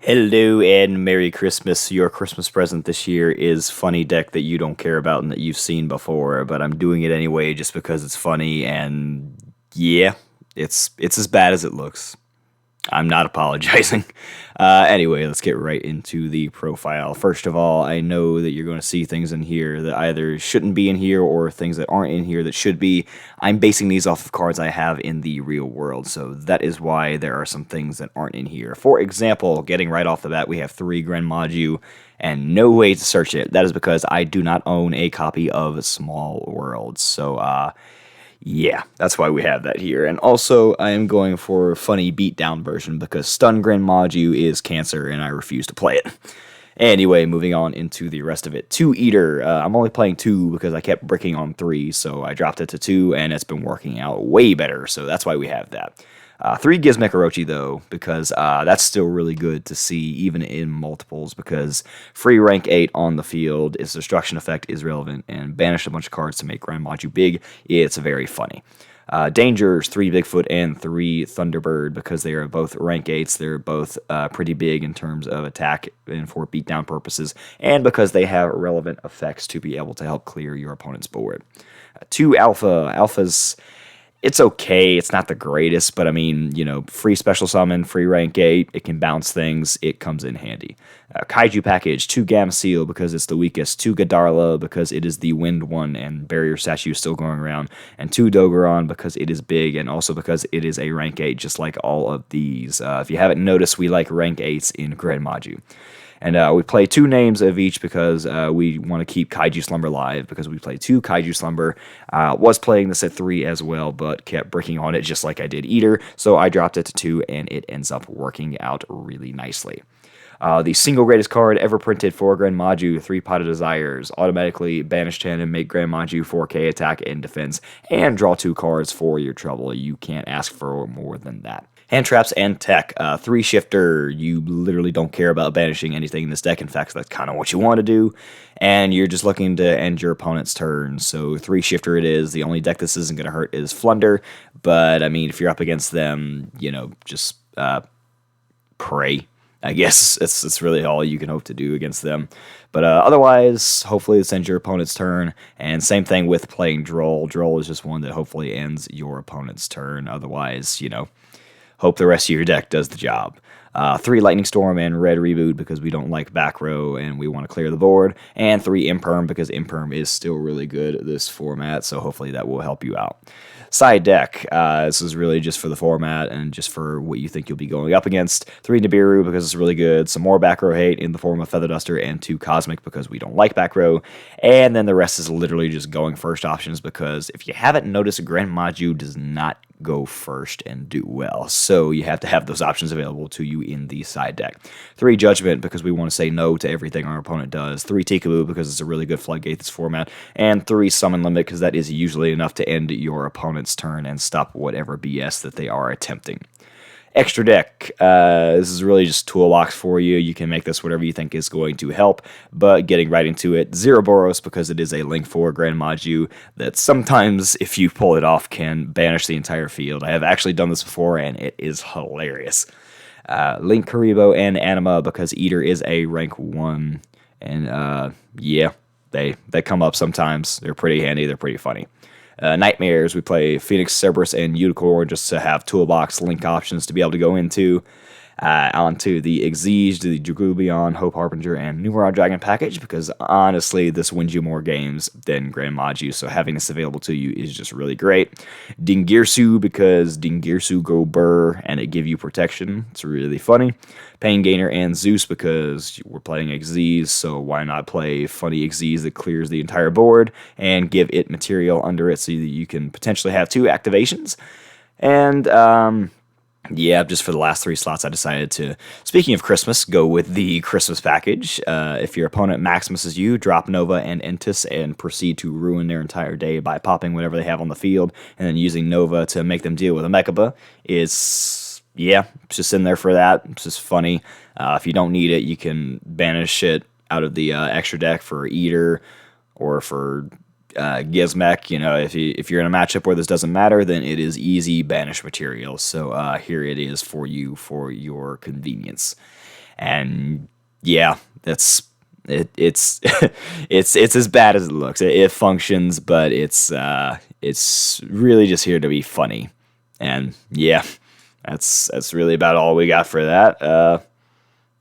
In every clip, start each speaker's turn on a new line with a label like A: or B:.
A: Hello and Merry Christmas. Your Christmas present this year is funny deck that you don't care about and that you've seen before, but I'm doing it anyway just because it's funny and yeah, it's as bad as it looks. I'm not apologizing. Anyway, let's get right into the profile. First of all, I know that you're going to see things in here that either shouldn't be in here or things that aren't in here that should be. I'm basing these off of cards I have in the real world, so that is why there are some things that aren't in here. For example, getting right off the bat, we have 3 Gren Maju and no way to search it. That is because I do not own a copy of Small Worlds. So, yeah, that's why we have that here. And also, I am going for a funny beatdown version because Stun Gren Maju is cancer and I refuse to play it. Anyway, moving on into the rest of it. 2 Eater. I'm only playing 2 because I kept bricking on 3, so I dropped it to 2 and it's been working out way better, so that's why we have that. 3 Gizmek Orochi, though, because that's still really good to see, even in multiples, because free rank 8 on the field, its destruction effect is relevant, and banish a bunch of cards to make Grand Maju big. It's very funny. Dangers, 3 Bigfoot and 3 Thunderbird, because they are both rank 8s. They're both pretty big in terms of attack and for beatdown purposes, and because they have relevant effects to be able to help clear your opponent's board. 2 Alpha. Alpha's it's okay. It's not the greatest, but I mean, free special summon, free rank 8. It can bounce things. It comes in handy. Kaiju package, 2 Gamma Seal because it's the weakest, 2 Gadarla because it is the wind one and barrier statue is still going around, and 2 Dogeron because it is big and also because it is a rank 8 just like all of these. If you haven't noticed, we like rank 8s in Gren Maju. And we play 2 names of each because we want to keep Kaiju Slumber live because we play 2 Kaiju Slumber. Was playing this at 3 as well, but kept bricking on it just like I did Eater, so I dropped it to 2, and it ends up working out really nicely. The single greatest card ever printed for Gren Maju, 3 Pot of Desires. Automatically banish 10 and make Gren Maju 4k attack and defense, and draw 2 cards for your trouble. You can't ask for more than that. Hand traps and tech. 3 shifter. You literally don't care about banishing anything in this deck. In fact, that's kind of what you want to do. And you're just looking to end your opponent's turn. So 3 shifter it is. The only deck this isn't going to hurt is Flunder. But, I mean, if you're up against them, just pray. I guess it's really all you can hope to do against them. But otherwise, hopefully it ends your opponent's turn. And same thing with playing Droll. Droll is just one that hopefully ends your opponent's turn. Otherwise, hope the rest of your deck does the job. 3 Lightning Storm and Red Reboot because we don't like back row and we want to clear the board. And 3 Imperm because Imperm is still really good at this format, so hopefully that will help you out. Side deck. This is really just for the format and just for what you think you'll be going up against. 3 Nibiru because it's really good. Some more back row hate in the form of Feather Duster, and 2 Cosmic because we don't like back row. And then the rest is literally just going first options because if you haven't noticed, Gren Maju does not go first and do well. So you have to have those options available to you in the side deck. 3 Judgment because we want to say no to everything our opponent does. 3 Tikaboo because it's a really good floodgate this format. And 3 Summon Limit because that is usually enough to end your opponent's turn and stop whatever BS that they are attempting. Extra deck. This is really just toolbox for you. You can make this whatever you think is going to help, but getting right into it, Boros because it is a link for Gren Maju that sometimes, if you pull it off, can banish the entire field. I have actually done this before, and it is hilarious. Link Karibo and Anima because Eater is a rank 1, and yeah, they come up sometimes. They're pretty handy. They're pretty funny. Nightmares, we play Phoenix, Cerberus, and Unicorn just to have toolbox link options to be able to go into. Onto the Exige, the Jugubion, Hope Harbinger, and Numeron Dragon package because honestly, this wins you more games than Grand Maju, so having this available to you is just really great. Dingirsu because Dingirsu go burr and it give you protection. It's really funny. Pain Gainer and Zeus because we're playing Exige, so why not play funny Exige that clears the entire board and give it material under it so that you can potentially have 2 activations. And yeah, just for the last 3 slots, I decided to, speaking of Christmas, go with the Christmas package. If your opponent Maximuses you, drop Nova and Entis and proceed to ruin their entire day by popping whatever they have on the field and then using Nova to make them deal with a Mechaba. It's just in there for that. It's just funny. If you don't need it, you can banish it out of the extra deck for Eater or for Gizmek. If you're in a matchup where this doesn't matter, then it is easy banish material. So here it is for you for your convenience. And yeah, it's it's as bad as it looks. It functions, but it's really just here to be funny. And yeah, that's really about all we got for that.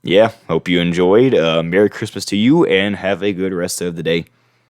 A: Yeah, hope you enjoyed. Merry Christmas to you, and have a good rest of the day.